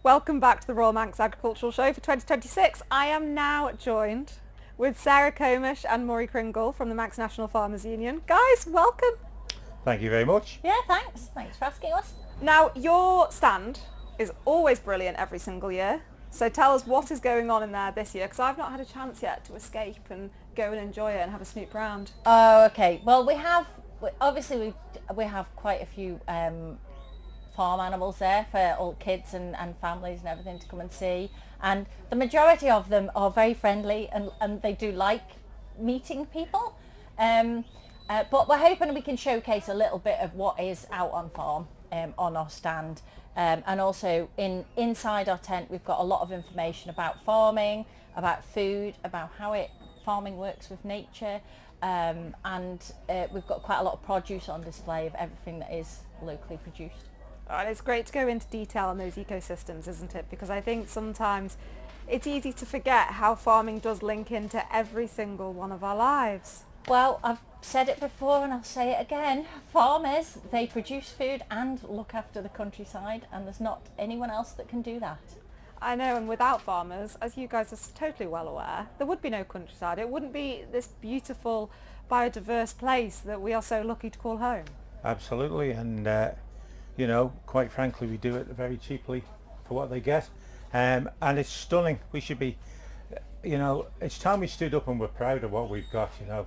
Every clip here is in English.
Welcome back to the Royal Manx Agricultural Show for 2026. I am now joined with Sarah Comish and Maury Kringle from the Manx National Farmers Union. Guys, welcome. Thank you very much. Yeah, thanks. Thanks for asking us. Now, your stand is always brilliant every single year. So tell us what is going on in there this year, because I've not had a chance yet to escape and go and enjoy it and have a snoop round. Oh, okay. Well, we have quite a few farm animals there for all kids and families and everything to come and see. And the majority of them are very friendly and they do like meeting people. But we're hoping we can showcase a little bit of what is out on farm on our stand. And also inside our tent we've got a lot of information about farming, about food, about how farming works with nature, and we've got quite a lot of produce on display of everything that is locally produced. And it's great to go into detail on those ecosystems, isn't it? Because I think sometimes it's easy to forget how farming does link into every single one of our lives. Well, I've said it before and I'll say it again. Farmers, they produce food and look after the countryside, and there's not anyone else that can do that. I know, and without farmers, as you guys are totally well aware, there would be no countryside. It wouldn't be this beautiful, biodiverse place that we are so lucky to call home. Absolutely, and you know, quite frankly, we do it very cheaply for what they get, and it's stunning. We should be, you know, it's time we stood up and we're proud of what we've got. You know,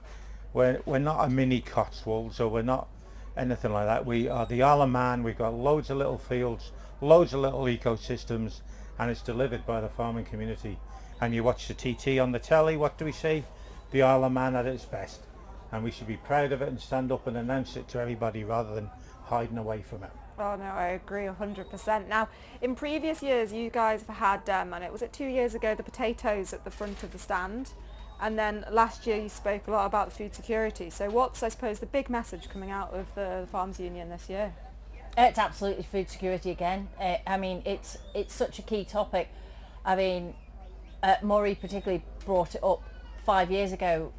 we're not a mini Cotswolds, or we're not anything like that. We are the Isle of Man. We've got loads of little fields, loads of little ecosystems, and it's delivered by the farming community. And you watch the TT on the telly, what do we see? The Isle of Man at its best, and we should be proud of it and stand up and announce it to everybody rather than hiding away from it. Oh no, I agree 100%. Now, in previous years, you guys have had, and it was 2 years ago, the potatoes at the front of the stand, and then last year you spoke a lot about food security. So what's, I suppose, the big message coming out of the Farmers Union this year? It's absolutely food security again. I mean, it's such a key topic. I mean, Maury particularly brought it up 5 years ago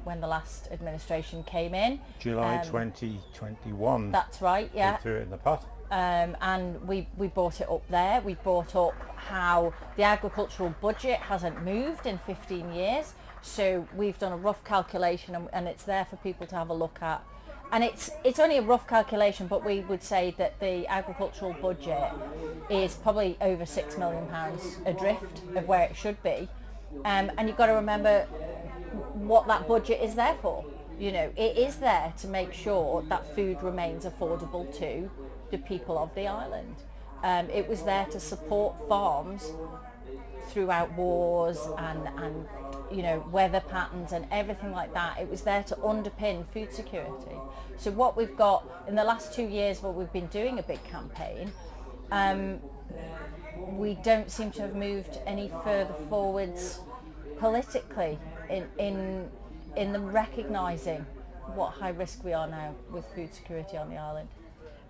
when the last administration came in. July 2021. That's right, yeah. We threw it in the pot. And we brought it up there. We brought up how the agricultural budget hasn't moved in 15 years. So we've done a rough calculation, and it's there for people to have a look at. And it's only a rough calculation, but we would say that the agricultural budget is probably over £6 million adrift of where it should be. And you've got to remember what that budget is there for. You know, it is there to make sure that food remains affordable to the people of the island. It was there to support farms throughout wars and you know, weather patterns and everything like that. It was there to underpin food security. So what we've got in the last 2 years, what we've been doing a big campaign, we don't seem to have moved any further forwards politically in them recognising what high risk we are now with food security on the island.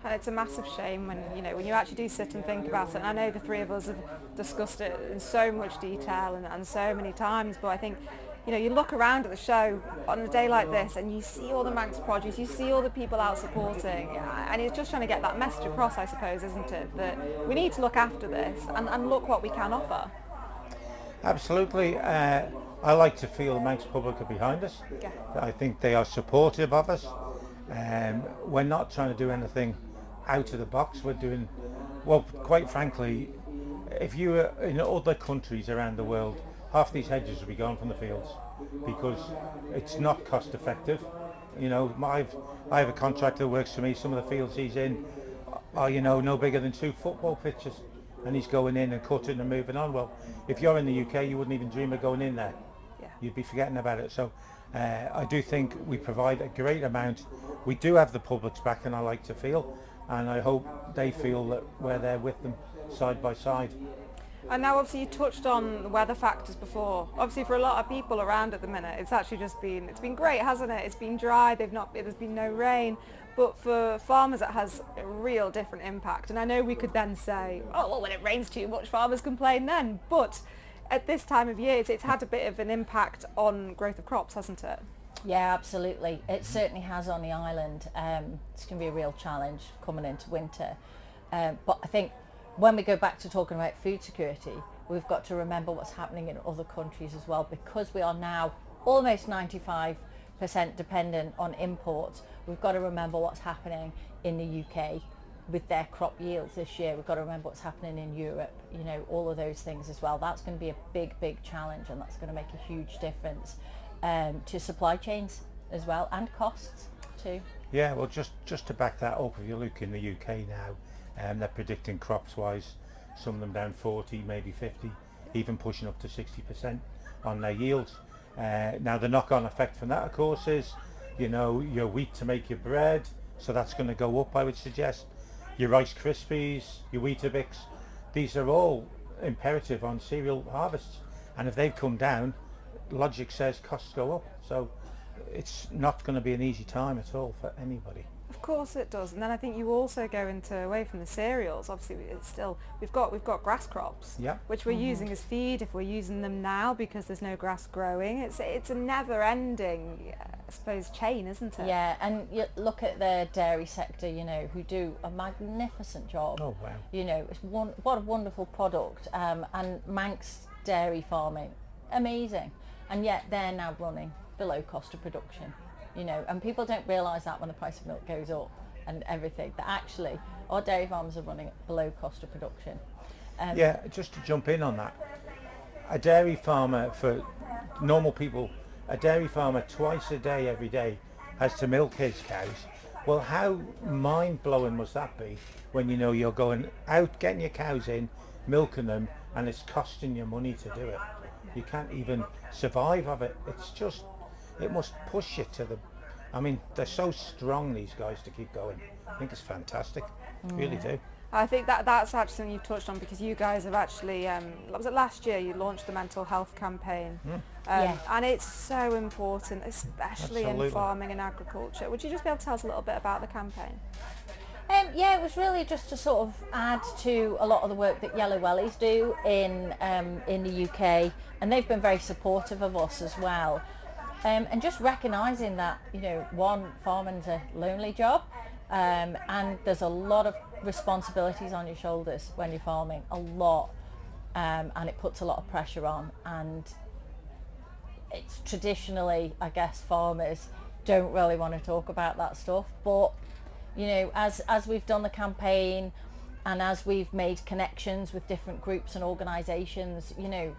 And it's a massive shame when you actually do sit and think about it. And I know the three of us have discussed it in so much detail and so many times, but I think, you know, you look around at the show on a day like this and you see all the Manx produce, you see all the people out supporting, and it's just trying to get that message across, I suppose, isn't it? That we need to look after this and look what we can offer. Absolutely. I like to feel the Manx public are behind us. Yeah. I think they are supportive of us. We're not trying to do anything out of the box. We're doing, well, quite frankly, if you were in other countries around the world, half these hedges would be gone from the fields because it's not cost effective. You know, I have a contractor who works for me. Some of the fields he's in are, you know, no bigger than 2 football pitches, and he's going in and cutting and moving on. Well, if you're in the UK, you wouldn't even dream of going in there. Yeah. You'd be forgetting about it. So I do think we provide a great amount. We do have the public's back, and I like to feel, and I hope they feel that we're there with them side by side. And now obviously you touched on the weather factors before. Obviously for a lot of people around at the minute, it's actually just been, it's been great, hasn't it? It's been dry, there's been no rain, but for farmers it has a real different impact. And I know we could then say, oh well, when it rains too much farmers complain then, but at this time of year it's had a bit of an impact on growth of crops, hasn't it? Yeah, absolutely. It certainly has on the island. It's going to be a real challenge coming into winter. But I think when we go back to talking about food security, we've got to remember what's happening in other countries as well, because we are now almost 95% dependent on imports. We've got to remember what's happening in the UK with their crop yields this year. We've got to remember what's happening in Europe, you know, all of those things as well. That's going to be a big challenge, and that's going to make a huge difference to supply chains as well, and costs too. Yeah, well, just to back that up, if you look in the UK now, they're predicting crops wise, some of them down 40, maybe 50, even pushing up to 60% on their yields. Now the knock-on effect from that, of course, is, you know, your wheat to make your bread, so that's going to go up, I would suggest. Your Rice Krispies, your Weetabix, these are all imperative on cereal harvests, and if they've come down, logic says costs go up. So it's not going to be an easy time at all for anybody. Of course it does, and then I think you also go into away from the cereals. Obviously, it's still we've got grass crops, Yeah. which we're using as feed. If we're using them now because there's no grass growing, it's a never-ending, I suppose, chain, isn't it? Yeah, and you look at the dairy sector, you know, who do a magnificent job. Oh wow. You know, what a wonderful product, and Manx dairy farming, amazing, and yet they're now running below cost of production. You know, and people don't realise that when the price of milk goes up and everything, that actually our dairy farmers are running below cost of production. Yeah, just to jump in on that, a dairy farmer, for normal people, a dairy farmer twice a day, every day, has to milk his cows. Well, how mind-blowing must that be when you know you're going out, getting your cows in, milking them, and it's costing you money to do it. You can't even survive of it. It's just, it must push you to the, I mean, they're so strong, these guys, to keep going. I think it's fantastic, really do. I think that's actually something you've touched on, because you guys have actually, was it last year you launched the mental health campaign? Yeah. And it's so important, especially Absolutely. in farming and agriculture. Would you just be able to tell us a little bit about the campaign? Yeah, it was really just to sort of add to a lot of the work that Yellow Wellies do in the UK, and they've been very supportive of us as well. And just recognising that, you know, one, farming's a lonely job, and there's a lot of responsibilities on your shoulders when you're farming, a lot, and it puts a lot of pressure on, and it's traditionally, I guess, farmers don't really want to talk about that stuff, but you know, as we've done the campaign and as we've made connections with different groups and organisations, you know,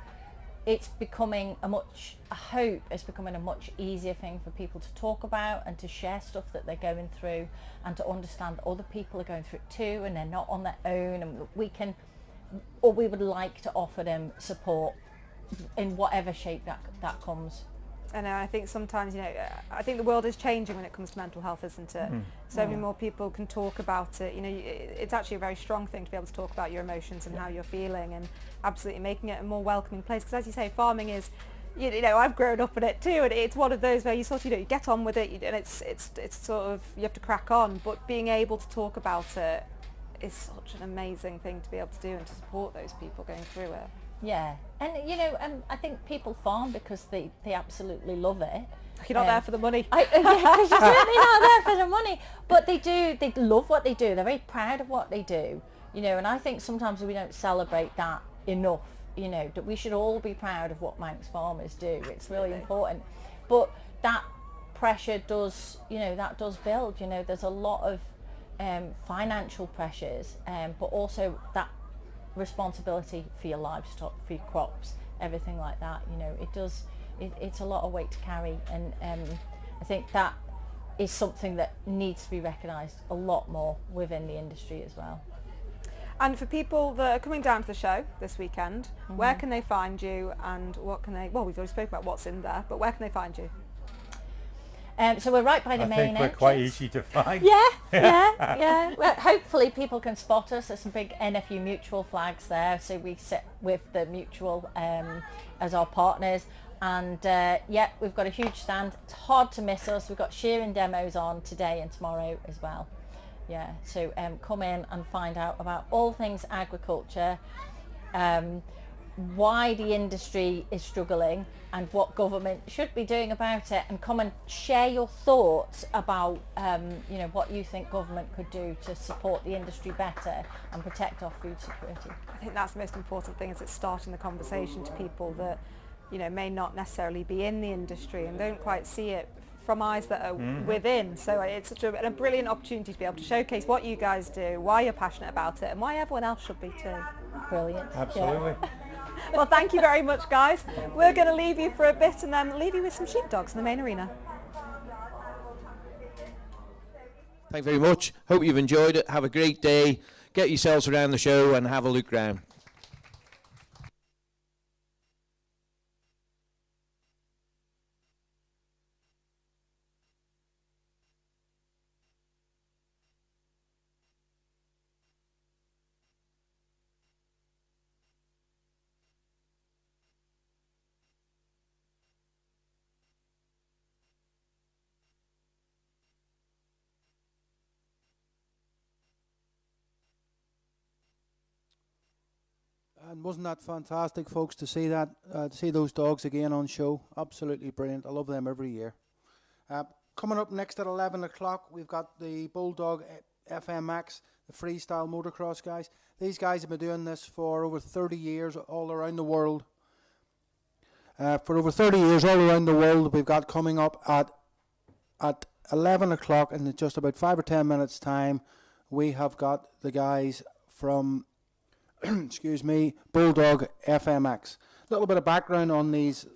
it's becoming I hope it's becoming a much easier thing for people to talk about and to share stuff that they're going through, and to understand that other people are going through it too, and they're not on their own, and we would like to offer them support in whatever shape that comes. I know, I think sometimes, you know, I think the world is changing when it comes to mental health, isn't it? So many more people can talk about it. You know, it's actually a very strong thing to be able to talk about your emotions and how you're feeling, and absolutely making it a more welcoming place. Because as you say, farming is, you know, I've grown up in it too, and it's one of those where you sort of, you know, you get on with it, and it's sort of, you have to crack on. But being able to talk about it is such an amazing thing to be able to do, and to support those people going through it. Yeah, and you know, I think people farm because they absolutely love it. You're not there for the money. Yeah, you're certainly not there for the money, but they love what they do. They're very proud of what they do, you know, and I think sometimes we don't celebrate that enough, you know, that we should all be proud of what Manx farmers do. It's really important, but that pressure does, you know, that does build, you know, there's a lot of financial pressures, but also that responsibility for your livestock, for your crops, everything like that, you know, it's a lot of weight to carry, and I think that is something that needs to be recognised a lot more within the industry as well. And for people that are coming down to the show this weekend, where can they find you, and what can they, well, we've already spoke about what's in there, but where can they find you? So we're right by the I main think we're entrance. quite easy to find. Yeah. Well, hopefully people can spot us. There's some big NFU Mutual flags there, so we sit with the Mutual as our partners, and yeah, we've got a huge stand. It's hard to miss us. We've got shearing demos on today and tomorrow as well. Yeah, so come in and find out about all things agriculture. why the industry is struggling and what government should be doing about it, and come and share your thoughts about what you think government could do to support the industry better and protect our food security. I think that's the most important thing, is it's starting the conversation to people that may not necessarily be in the industry and don't quite see it from eyes that are within. So it's such a brilliant opportunity to be able to showcase what you guys do, why you're passionate about it, and why everyone else should be too. Brilliant. Absolutely. Yeah. Well, thank you very much, guys. We're going to leave you for a bit and then leave you with some sheepdogs in the main arena. Thank you very much. Hope you've enjoyed it. Have a great day. Get yourselves around the show and have a look round. And wasn't that fantastic, folks, to see that, to see those dogs again on show? Absolutely brilliant. I love them every year. Coming up next at 11 o'clock, we've got the Bulldog FMX, the freestyle motocross guys. These guys have been doing this for over 30 years all around the world. For over 30 years all around the world, we've got coming up at 11 o'clock in just about 5 or 10 minutes time, we have got the guys from excuse me, Bulldog FMX. A little bit of background on these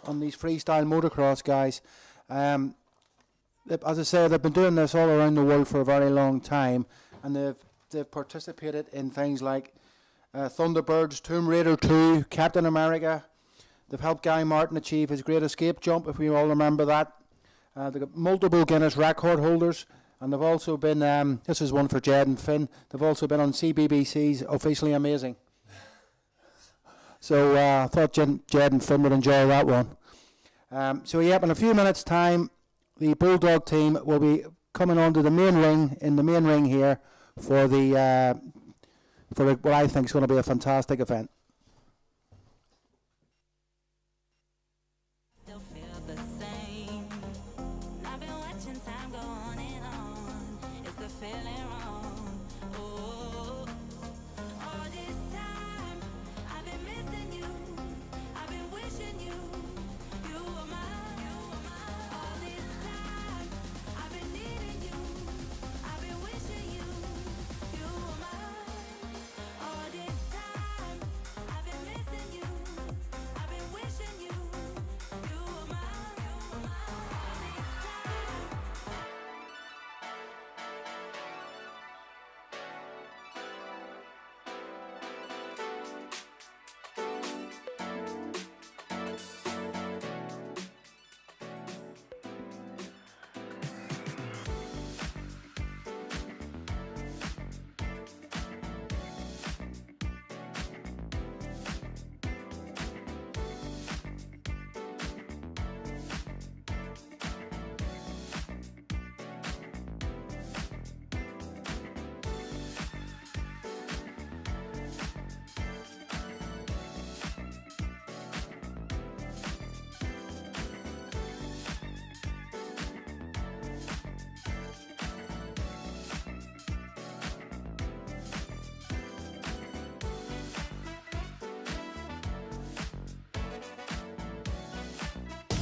freestyle motocross guys. As I said, they've been doing this all around the world for a very long time, and they've participated in things like Thunderbirds, Tomb Raider 2, Captain America. They've helped Guy Martin achieve his Great Escape jump, if we all remember that. They've got multiple Guinness record holders. And they've also been, this is one for Jed and Finn, they've also been on CBBC's Officially Amazing. So I thought Jed and Finn would enjoy that one. So yeah, in a few minutes' time, the Bulldog team will be coming onto the main ring, in the main ring here, for what I think is going to be a fantastic event.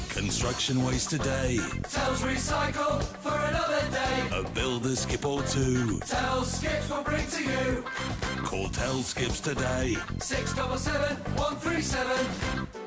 Construction waste today. Tells recycle for another day. A builder skip or two. Tells Skips will bring to you. Call Tell Skips today. 677 137.